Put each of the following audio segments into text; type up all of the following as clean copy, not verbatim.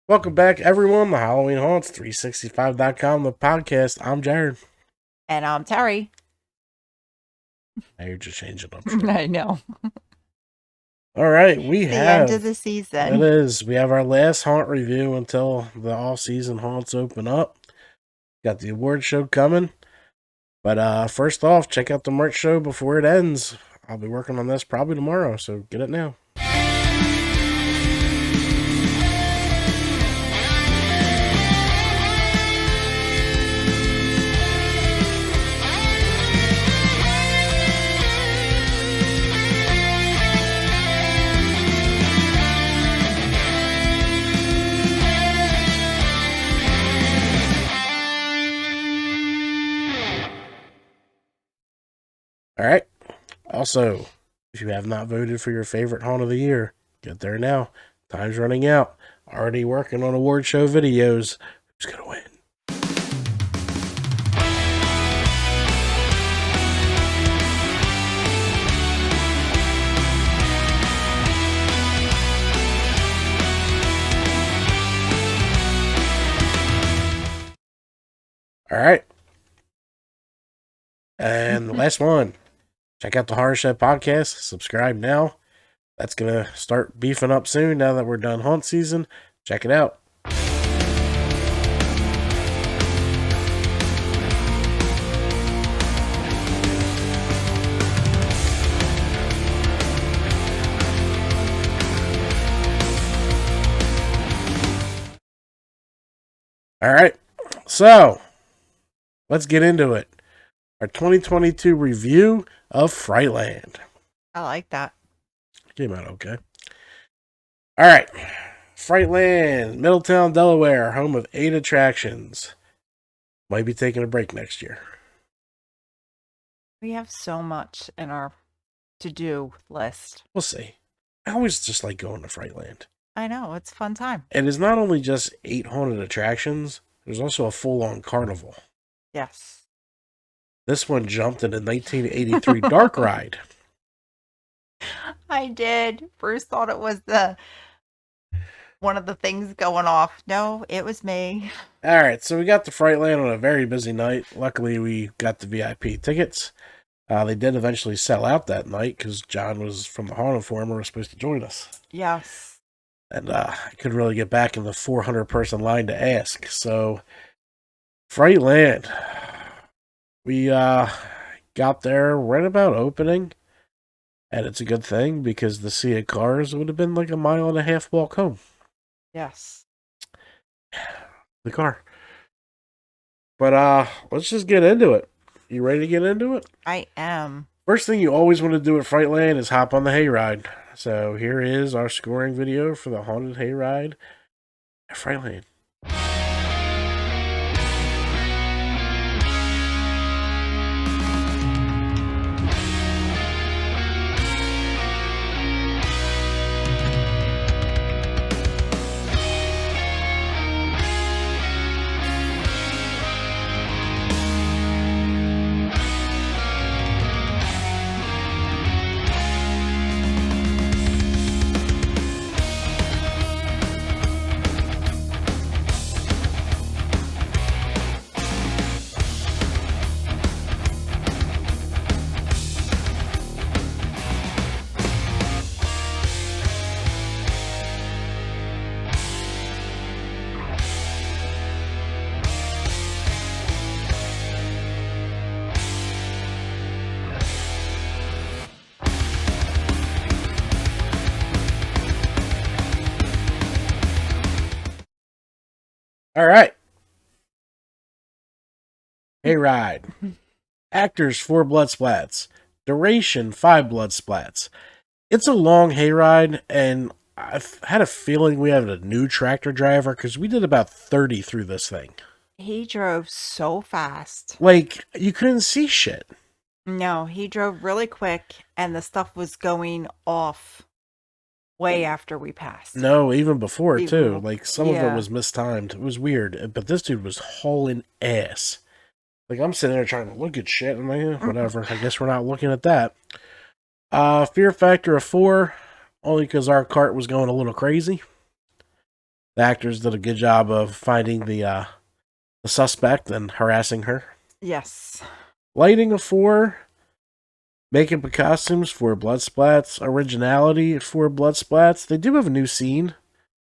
Welcome back, everyone, to Halloween Haunts 365.com, the podcast. I'm Jared. And I'm Terry. Now you're just changing up shit. I know. All right, we the have... end of the season. It is. We have our last haunt review until the all-season haunts open up. Got the award show coming. But first off, check out the merch show before it ends. I'll be working on this probably tomorrow, so get it now. All right. Also, if you have not voted for your favorite haunt of the year, get there now. Time's running out. Already working on award show videos. Who's going to win? All right. And the last one. Check out the Horrorshed Podcast. Subscribe now. That's going to start beefing up soon now that we're done haunt season. Check it out. All right. So, let's get into it. Our 2022 review of Frightland. I like that. Came out okay. All right. Frightland, Middleton Delaware, home of 8 attractions. Might be taking a break next year. We have so much in our to-do list. We'll see. I always just like going to Frightland. I know. It's a fun time. And it's not only just 8 haunted attractions, there's also a full-on carnival. Yes. This one jumped in a 1983 dark ride. I did. First thought it was one of the things going off. No, it was me. All right, so we got to Frightland on a very busy night. Luckily, we got the VIP tickets. They did eventually sell out that night because John was from the Haunt Informer was supposed to join us. Yes. And I couldn't really get back in the 400-person line to ask. So, Frightland. We got there right about opening. And it's a good thing because the sea of cars would have been like a 1.5 mile walk home. Yes. The car. But let's just get into it. You ready to get into it? I am. First thing you always want to do at Frightland is hop on the hayride. So here is our scoring video for the haunted hayride at Frightland. All right. Hayride. Actors, 4 blood splats. Duration, 5 blood splats. It's a long hayride, and I've had a feeling we have a new tractor driver because we did about 30 through this thing. He drove so fast. Like, you couldn't see shit. No, he drove really quick, and the stuff was going off way after we passed. No, even before, Even too. before, Like, some of it yeah. was mistimed. It was weird. But this dude was hauling ass. Like, I'm sitting there trying to look at shit. I'm like, whatever. I guess we're not looking at that. Fear factor of 4. Only because our cart was going a little crazy. The actors did a good job of finding the suspect and harassing her. Yes. Lighting of 4. Makeup and costumes for blood splats. Originality for blood splats. They do have a new scene.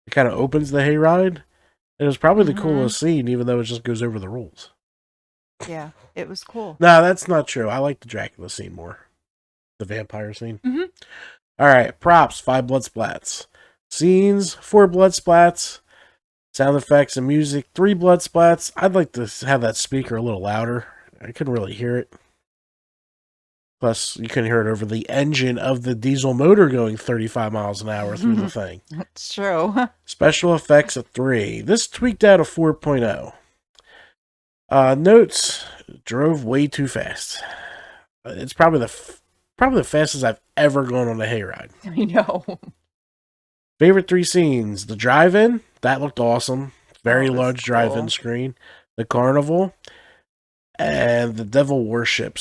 It kind of opens the hayride. It was probably the coolest scene, even though it just goes over the rules. Yeah, it was cool. No, that's not true. I like the Dracula scene more. The vampire scene. Mm-hmm. All right, props, 5 blood splats. Scenes, 4 blood splats. Sound effects and music, 3 blood splats. I'd like to have that speaker a little louder. I couldn't really hear it. Plus, you couldn't hear it over the engine of the diesel motor going 35 miles an hour through the thing. That's true. Special effects, a 3. This tweaked out a 4.0. Notes, drove way too fast. It's probably the fastest I've ever gone on a hayride. I know. Favorite 3 scenes. The drive-in, that looked awesome. Very large drive-in cool. screen. The carnival. And the devil worship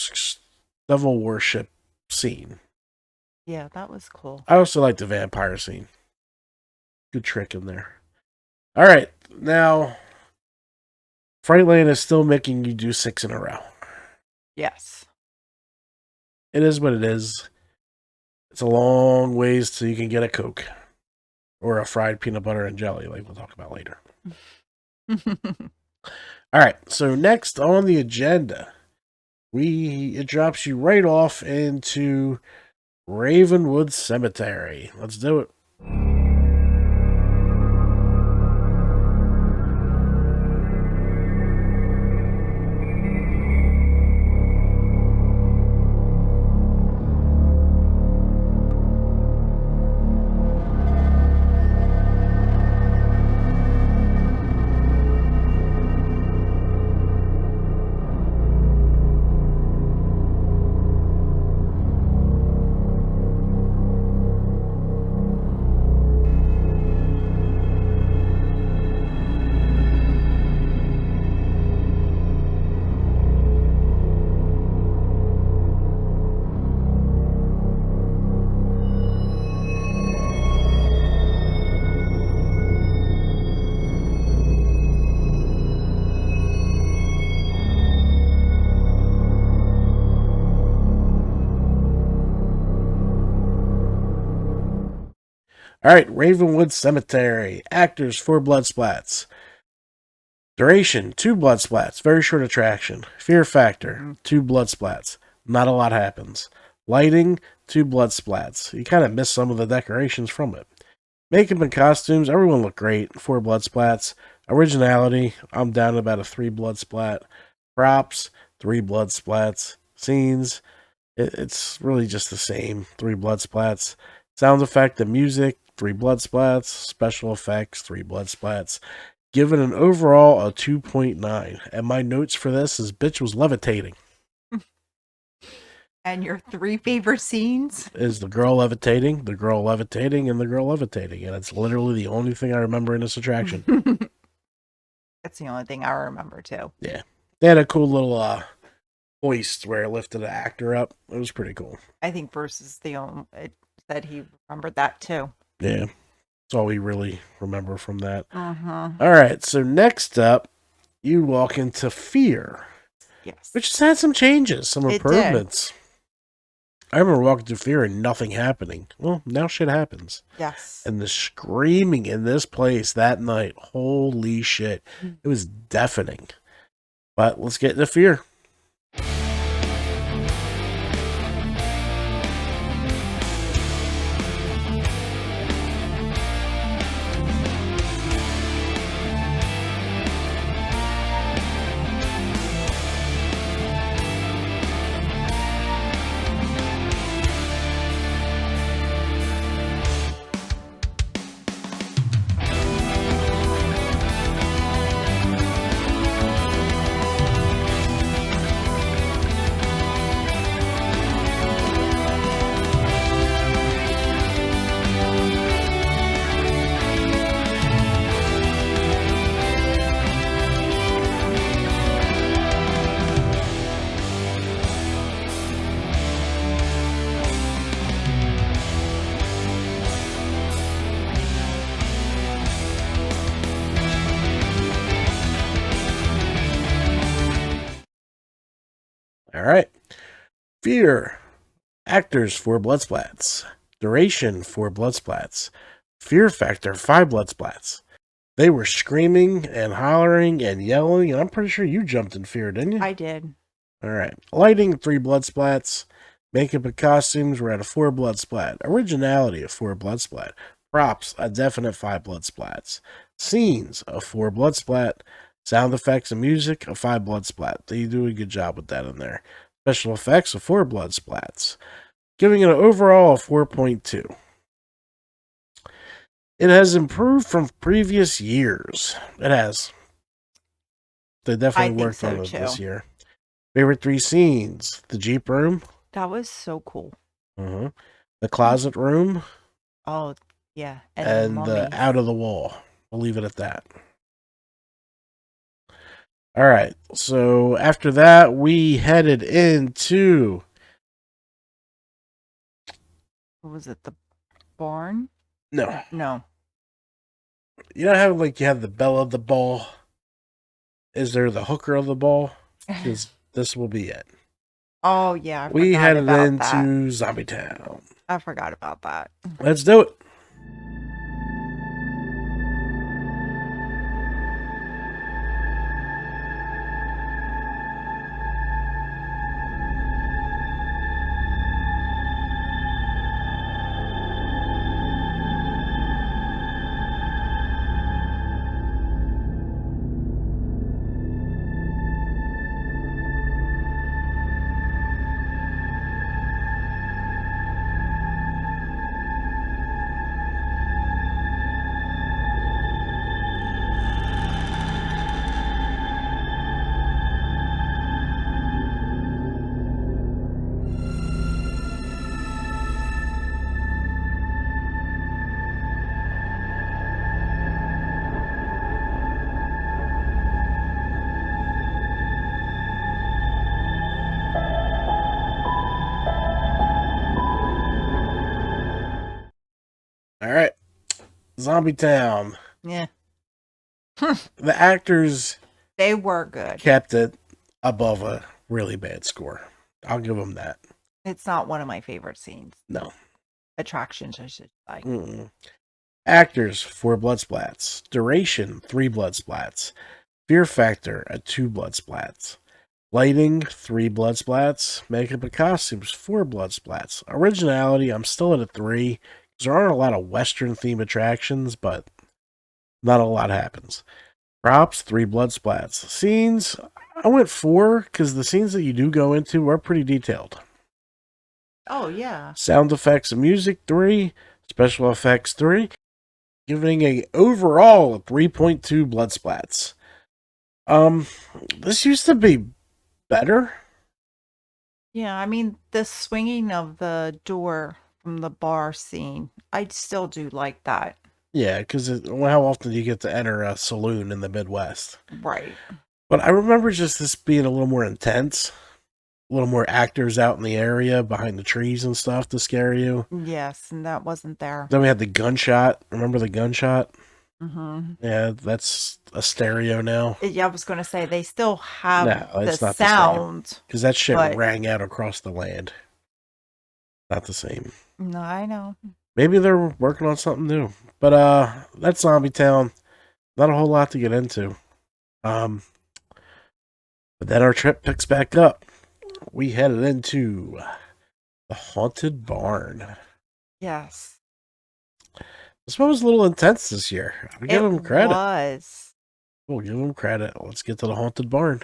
scene. Yeah, that was cool. I also like the vampire scene. Good trick in there. All right, now Frightland is still making you do 6 in a row. Yes. It is what it is. It's a long ways till you can get a Coke. Or a fried peanut butter and jelly, like we'll talk about later. All right, so next on the agenda, it drops you right off into Ravenwood Cemetery. Let's do it. All right, Ravenwood Cemetery. Actors, 4 blood splats. Duration, 2 blood splats. Very short attraction. Fear factor, 2 blood splats. Not a lot happens. Lighting, 2 blood splats. You kind of miss some of the decorations from it. Makeup and costumes, everyone looked great. 4 blood splats. Originality, I'm down to about a 3 blood splat. Props, 3 blood splats. Scenes, it's really just the same. 3 blood splats. Sound effect and music, 3 blood splats. Special effects, 3 blood splats. Given an overall a 2.9. And my notes for this is bitch was levitating. And your 3 favorite scenes? Is the girl levitating, the girl levitating, and the girl levitating. And it's literally the only thing I remember in this attraction. That's the only thing I remember too. Yeah. They had a cool little hoist where it lifted the actor up. It was pretty cool. I think Bruce is the only it said he remembered that too. Yeah. That's all we really remember from that. Uh-huh. All right. So next up, you walk into Fear. Yes. Which has had some changes, some It improvements. I remember walking through Fear and nothing happening. Well, now shit happens. Yes. And the screaming in this place that night, holy shit. It was deafening. But let's get into Fear. All right. Fear. Actors, 4 blood splats. Duration, 4 blood splats. Fear factor, 5 blood splats. They were screaming and hollering and yelling, and I'm pretty sure you jumped in fear, didn't you? I did. All right. Lighting, 3 blood splats. Makeup and costumes were at a 4 blood splat. Originality, a 4 blood splat. Props, a definite 5 blood splats. Scenes, a 4 blood splat. Sound effects and music, a 5 blood splat. They do a good job with that in there. Special effects, a 4 blood splats. Giving it an overall of 4.2. It has improved from previous years. It has. They definitely worked on it this year. Favorite 3 scenes. The Jeep room. That was so cool. The closet room. Oh, yeah. And the out of the wall. We'll leave it at that. All right. So after that, we headed into... What was it? The barn? No. You know how like you have the belle of the ball? Is there the hooker of the ball? Because this will be it. Oh, yeah. We headed into Zombie Town. I forgot about that. Let's do it. All right. Zombie Town. Yeah. The actors... They were good. Kept it above a really bad score. I'll give them that. It's not one of my favorite scenes. No. Attractions, I should say. Actors, 4 blood splats. Duration, 3 blood splats. Fear factor, a 2 blood splats. Lighting, 3 blood splats. Makeup and costumes, 4 blood splats. Originality, I'm still at a 3. There aren't a lot of Western theme attractions, but not a lot happens. Props, 3 blood splats. Scenes, I went 4 because the scenes that you do go into are pretty detailed. Oh, yeah. Sound effects and music, 3. Special effects, 3. Giving a overall of 3.2 blood splats. This used to be better. Yeah, I mean, the swinging of the door from the bar scene, I still do like that. Yeah, because how often do you get to enter a saloon in the Midwest? Right. But I remember just this being a little more intense. A little more actors out in the area behind the trees and stuff to scare you. Yes, and that wasn't there. Then we had the gunshot. Remember the gunshot? Mm-hmm. Yeah, that's a stereo now. Yeah, I was going to say, they still have the not sound. Because that shit rang out across the land. Not the same. No, I know. Maybe they're working on something new. But that's Zombie Town. Not a whole lot to get into. But then our trip picks back up. We headed into the Haunted Barn. Yes. This one was a little intense this year. I'll give them credit. It was. We'll give them credit. Let's get to the Haunted Barn.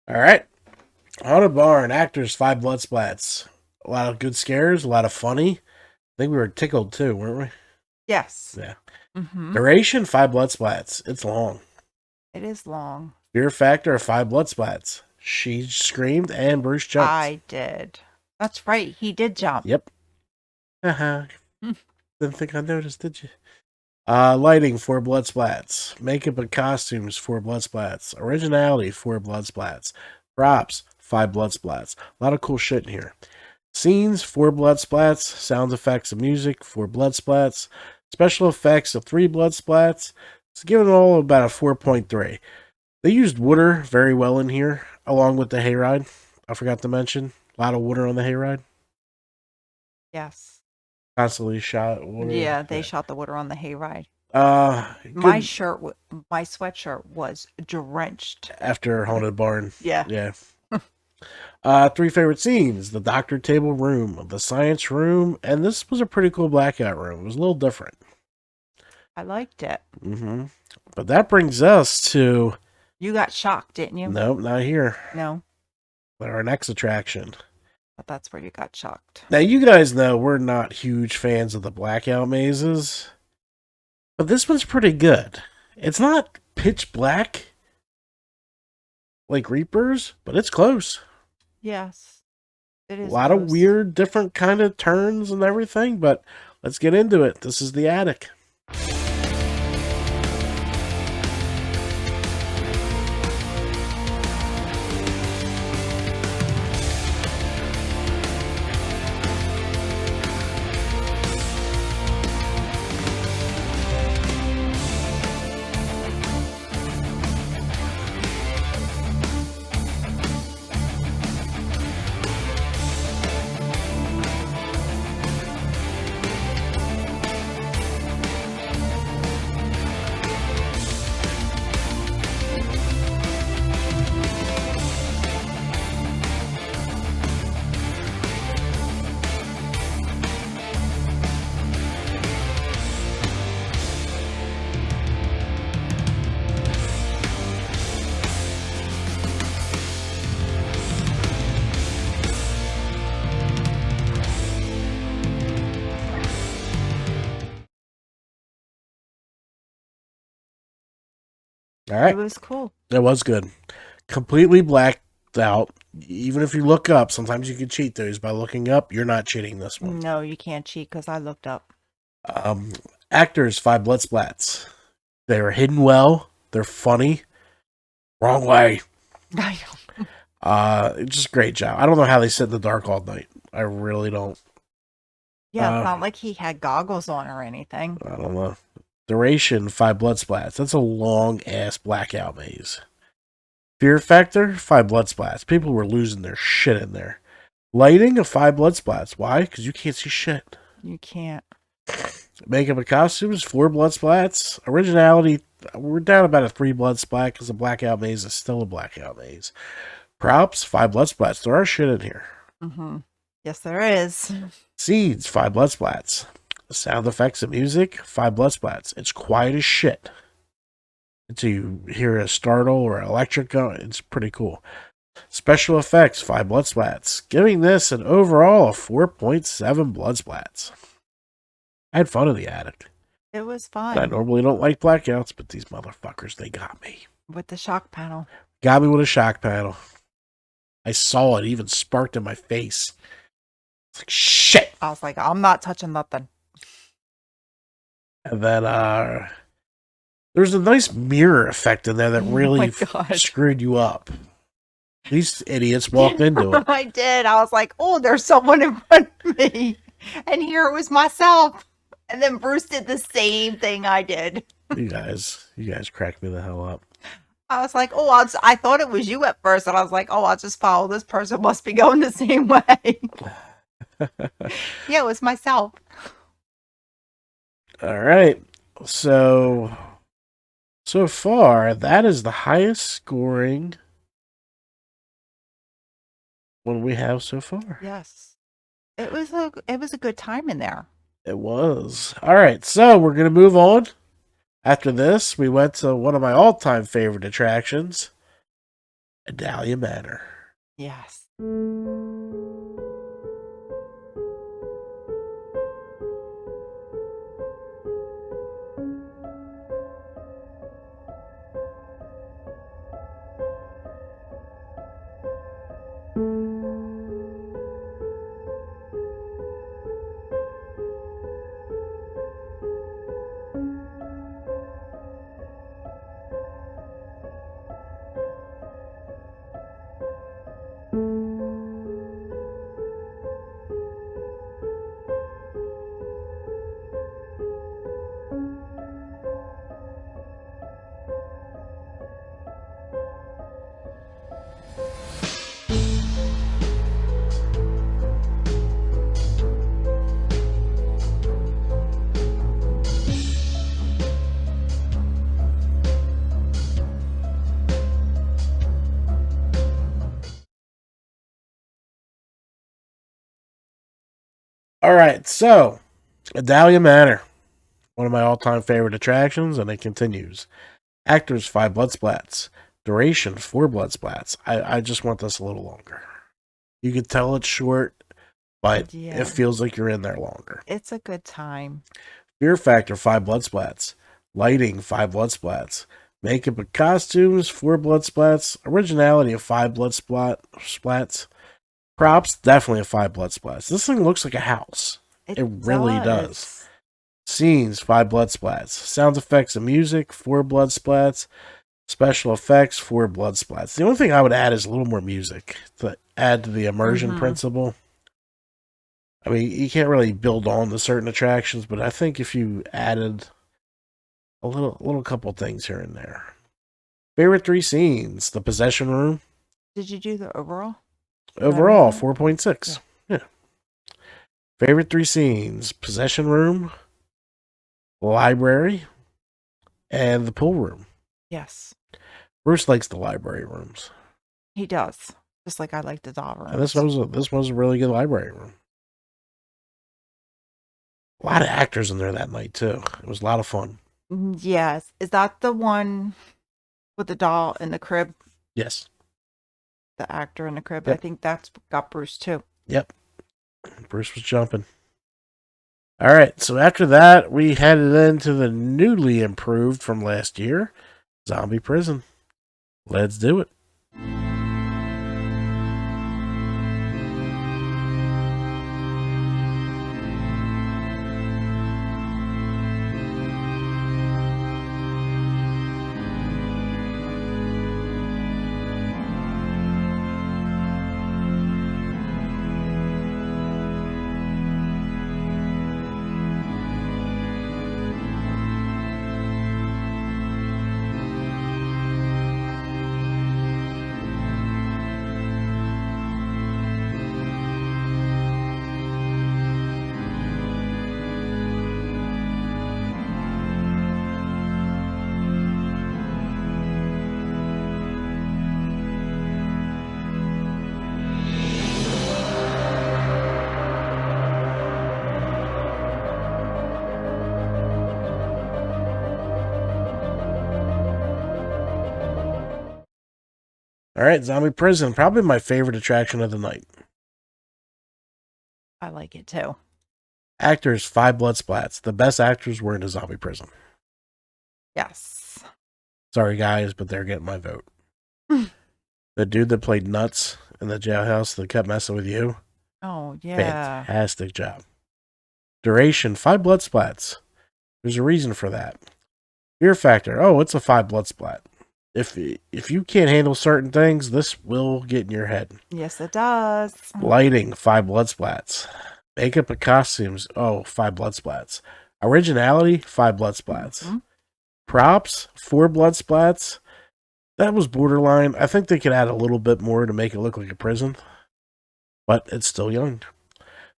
All right. Haunted Barn, actors, 5 blood splats. A lot of good scares, a lot of funny. I think we were tickled too, weren't we? Yes. Yeah. Mm-hmm. Duration, 5 blood splats. It's long. It is long. Fear factor, 5 blood splats. She screamed and Bruce jumped. I did. That's right. He did jump. Yep. Didn't think I noticed, did you? Lighting, 4 blood splats. Makeup and costumes, 4 blood splats. Originality, 4 blood splats. Props, 5 blood splats. A lot of cool shit in here. Scenes, 4 blood splats. Sound effects and music, 4 blood splats. Special effects of 3 blood splats. It's given all about a 4.3. They used water very well in here, along with the hayride. I forgot to mention. A lot of water on the hayride. Yes. Constantly shot water. Yeah, they shot the water on the hayride. Good. My sweatshirt was drenched. After Haunted Barn. Yeah. Yeah. 3 favorite scenes: the doctor table room, the science room, and this was a pretty cool blackout room. It was a little different. I liked it. Mm-hmm. But that brings us to... You got shocked, didn't you? Nope, not here. No. But our next attraction. But that's where you got shocked. Now, you guys know we're not huge fans of the blackout mazes, but this one's pretty good. It's not pitch black like Reapers, but it's close. Yes. It is A lot of weird, different kind of turns and everything, but let's get into it. This is the attic. All right. It was cool. It was good. Completely blacked out. Even if you look up, sometimes you can cheat those by looking up. You're not cheating this one. No, you can't cheat because I looked up. Actors, 5 blood splats. They're hidden well. They're funny. Wrong way. Just great job. I don't know how they sit in the dark all night. I really don't. Yeah, it's not like he had goggles on or anything. I don't know. Duration, 5 blood splats. That's a long ass blackout maze. Fear factor, 5 blood splats. People were losing their shit in there. Lighting of 5 blood splats. Why? Because you can't see shit. You can't. Makeup and costumes, 4 blood splats. Originality, we're down about a 3 blood splat because the blackout maze is still a blackout maze. Props, 5 blood splats. There are shit in here. Mm-hmm. Yes, there is. Scenes, 5 blood splats. Sound effects and music, 5 blood splats. It's quiet as shit until you hear a startle or electric go. It's pretty cool. Special effects, 5 blood splats. Giving this an overall of 4.7 blood splats. I had fun in the attic. It was fun. I normally don't like blackouts, but these motherfuckers, they got me. With the shock panel. Got me with a shock panel. I saw it even sparked in my face. It's like, shit. I was like, I'm not touching nothing. And then there's a nice mirror effect in there that really screwed you up. These idiots walked into it. I did. I was like, oh, there's someone in front of me. And here it was myself. And then Bruce did the same thing I did. You guys cracked me the hell up. I was like, oh, I thought it was you at first. And I was like, oh, I'll just follow this person. Must be going the same way. Yeah, it was myself. All right. So far, that is the highest scoring one we have so far. Yes. It was a good time in there. It was. All right. So we're going to move on. After this, we went to one of my all-time favorite attractions. Dahlia Manor. Yes. All right, so Dahlia Manor, one of my all-time favorite attractions, and it continues. Actors 5 blood splats. Duration 4 blood splats. I just want this a little longer. You can tell it's short, but Yeah. it feels like you're in there longer. It's a good time. Fear factor 5 blood splats. Lighting 5 blood splats. Makeup and costumes 4 blood splats. Originality of 5 blood splats. Props definitely a 5 blood splats. This thing looks like a house. It really does. Scenes 5 blood splats. Sound effects and music 4 blood splats. Special effects 4 blood splats. The only thing I would add is a little more music to add to the immersion principle. I mean, you can't really build on to certain attractions, but I think if you added a little couple things here and there. Favorite 3 scenes: the possession room. Did you do the overall? Overall, 4.6. Yeah. Favorite 3 scenes: possession room, library, and the pool room. Yes. Bruce likes the library rooms. He does. Just like I like the doll rooms. And this was a really good library room. A lot of actors in there that night, too. It was a lot of fun. Yes. Is that the one with the doll in the crib? Yes. The actor in the crib? Yep. I think that's got Bruce, too. Yep. Bruce was jumping. All right. So after that, we headed into the newly improved from last year, Zombie Prison. Let's do it. All right, Zombie Prison, probably my favorite attraction of the night. I like it too. Actors, 5 blood splats. The best actors were in a Zombie Prison. Yes. Sorry, guys, but they're getting my vote. The dude that played Nuts in the jailhouse that kept messing with you. Oh, yeah. Fantastic job. Duration, 5 blood splats. There's a reason for that. Fear factor. Oh, it's a 5 blood splat. If you can't handle certain things, this will get in your head. Yes, it does. Lighting, 5 blood splats. Makeup and costumes, 5 blood splats. Originality, 5 blood splats. Mm-hmm. Props, 4 blood splats. That was borderline. I think they could add a little bit more to make it look like a prison, but it's still young.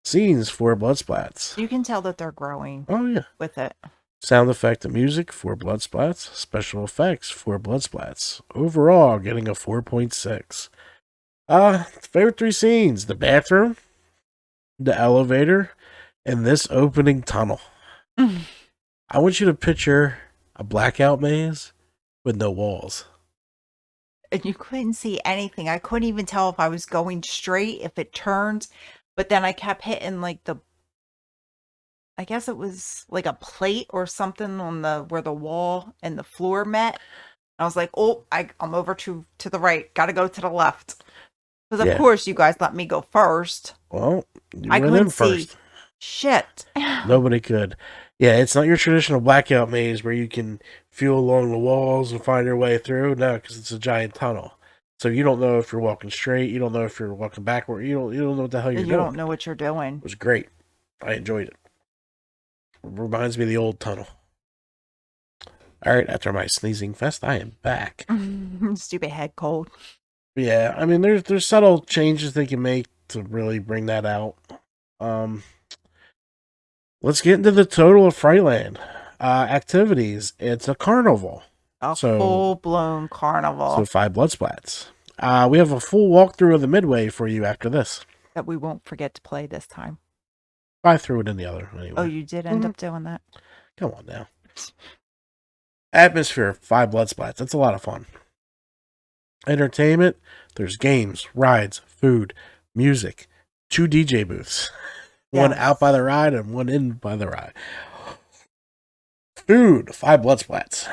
Scenes, 4 blood splats. You can tell that they're growing. Oh, yeah. With it. Sound effect and music, 4 blood splats. Special effects, 4 blood splats. Overall, getting a 4.6. Favorite 3 scenes: the bathroom, the elevator, and this opening tunnel. I want you to picture a blackout maze with no walls. and you couldn't see anything. I couldn't even tell if I was going straight, if it turned, but then I kept hitting like I guess it was like a plate or something on where the wall and the floor met. I was like, oh, I'm over to the right. Got to go to the left. Because of Yeah. course you guys let me go first. Well, you I went in couldn't see first. shit. Nobody could. Yeah, it's not your traditional blackout maze where you can feel along the walls and find your way through. No, because it's a giant tunnel. So you don't know if you're walking straight. You don't know if you're walking backward. You don't know what the hell you're You doing. don't know what you're doing. It was great. I enjoyed it. Reminds me of the old tunnel. All right, after my sneezing fest, I am back. Stupid head cold. Yeah, I mean, there's subtle changes they can make to really bring that out. Let's get into the total of Frightland activities. It's a carnival. A So- full-blown carnival So 5 blood splats. We have a full walkthrough of the Midway for you after this. that we won't forget to play this time. I threw it in the other anyway. Oh, you did end up doing that? Come on now. Atmosphere, 5 blood splats. That's a lot of fun. Entertainment, there's games, rides, food, music, 2 DJ booths. One Yes. out by the ride and one in by the ride. Food, 5 blood splats.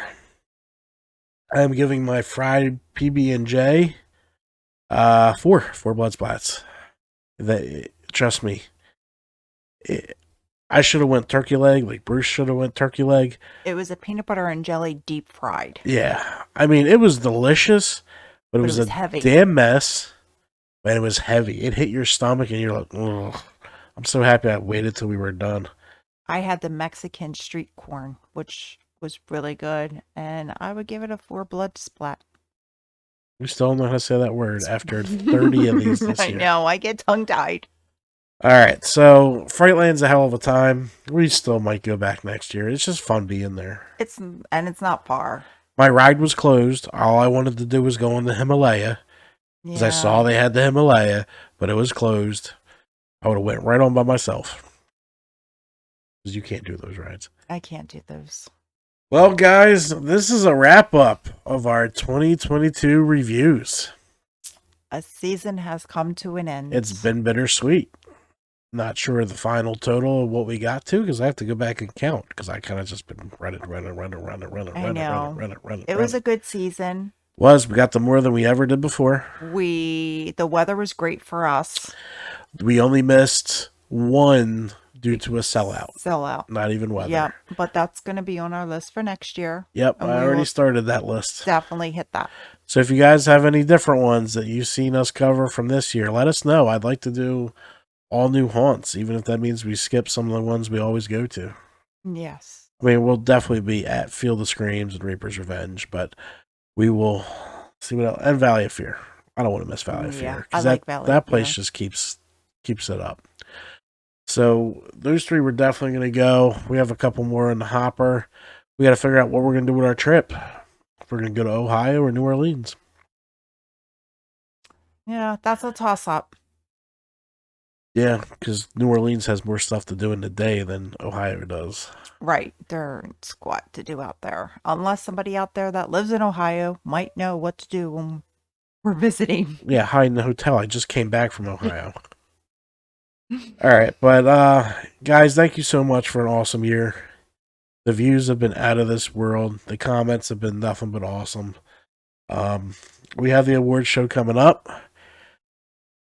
I'm giving my fried PB&J 4 blood splats. Trust me, I should have went turkey leg, like Bruce should have went turkey leg. It was a peanut butter and jelly deep fried. Yeah, I mean, it was delicious, but it was a heavy. damn mess, and it was heavy. It hit your stomach, and you're like, ugh. I'm so happy I waited till we were done. I had the Mexican street corn, which was really good, and I would give it a 4 blood splat. We still don't know how to say that word after 30 of these this I year. know, I get tongue-tied. All right, so Frightland's a hell of a time. We still might go back next year. It's just fun being there. It's not far. My ride was closed. All I wanted to do was go on the Himalaya because I saw they had the Himalaya, but it was closed. I would have went right on by myself because you can't do those rides. I can't do those. Well, guys, this is a wrap up of our 2022 reviews. A season has come to an end. It's been bittersweet. Not sure the final total of what we got to because I have to go back and count because I kind of just been running. It was a good season. We got to more than we ever did before. The weather was great for us. We only missed one due to a sellout. Not even weather. Yep, but that's going to be on our list for next year. Yep, And I we already will started that list. Definitely hit that. So if you guys have any different ones that you've seen us cover from this year, let us know. I'd like to do all new haunts, even if that means we skip some of the ones we always go to. Yes. I mean, we'll definitely be at Field of Screams and Reaper's Revenge, but we will see what else. And Valley of Fear. I don't want to miss Valley of Fear. I like Valley that of place Fear. just keeps it up. So those 3 we're definitely going to go. We have a couple more in the hopper. We got to figure out what we're going to do with our trip. If we're going to go to Ohio or New Orleans. Yeah, that's a toss-up. Yeah, because New Orleans has more stuff to do in the day than Ohio does. Right. There's squat to do out there. Unless somebody out there that lives in Ohio might know what to do when we're visiting. Yeah, hide in the hotel. I just came back from Ohio. All right, but guys, thank you so much for an awesome year. The views have been out of this world. The comments have been nothing but awesome. We have the awards show coming up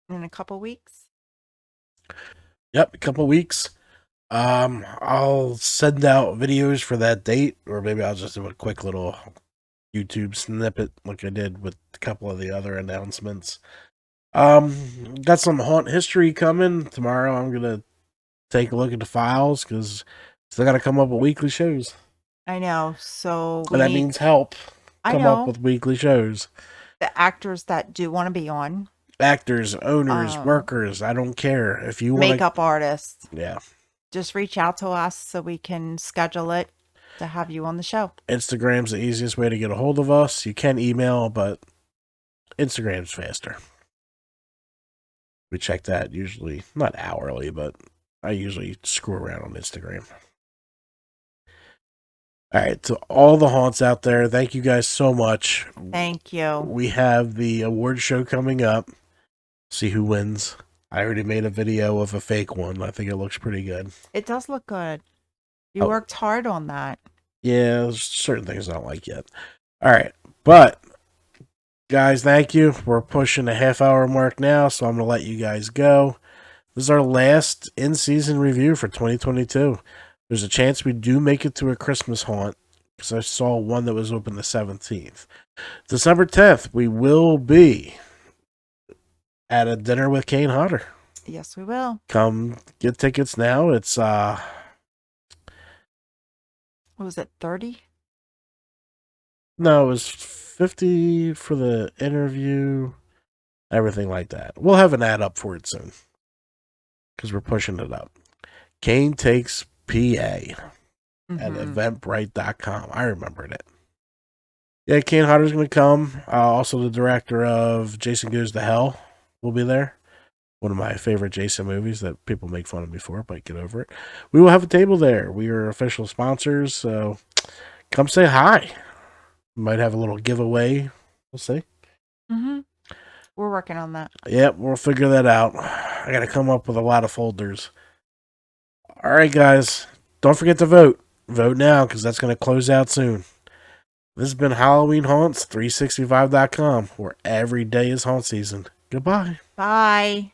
In a couple weeks. Yep, a couple weeks. I'll send out videos for that date, or maybe I'll just do a quick little YouTube snippet like I did with a couple of the other announcements. Got some haunt history coming tomorrow. I'm gonna take a look at the files because still got to come up with weekly shows. I know. So And that means help. I Come know up with weekly shows. the actors that do want to be on. Actors, owners, workers. I don't care if you want Makeup artists. Yeah. Just reach out to us so we can schedule it to have you on the show. Instagram's the easiest way to get a hold of us. You can email, but Instagram's faster. We check that usually, not hourly, but I usually screw around on Instagram. All right, to all the haunts out there, thank you guys so much. Thank you. We have the award show coming up. See who wins. I already made a video of a fake one. I think it looks pretty good. It does look good. You worked hard on that. Yeah, there's certain things I don't like yet. All right, but guys, thank you. We're pushing the half-hour mark now, so I'm going to let you guys go. This is our last in-season review for 2022. There's a chance we do make it to a Christmas haunt, because I saw one that was open the 17th. December 10th, we will be at a dinner with Kane Hodder. Yes, we will. Come get tickets now. It's, what was it, 30? No, it was 50 for the interview, everything like that. We'll have an ad up for it soon, because we're pushing it up. Kane Takes PA at eventbrite.com. I remembered it. Yeah, Kane Hodder's going to come. Also, the director of Jason Goes to Hell will be there. One of my favorite Jason movies that people make fun of me for, but get over it. We will have a table there. We are official sponsors, so come say hi. Might have a little giveaway. We'll see. We're working on that. Yep, we'll figure that out. I got to come up with a lot of folders. All right, guys. Don't forget to vote. Vote now, because that's going to close out soon. This has been Halloween Haunts, 365.com, where every day is haunt season. Goodbye. Bye.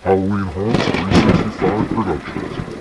Halloween Haunts 365 Productions.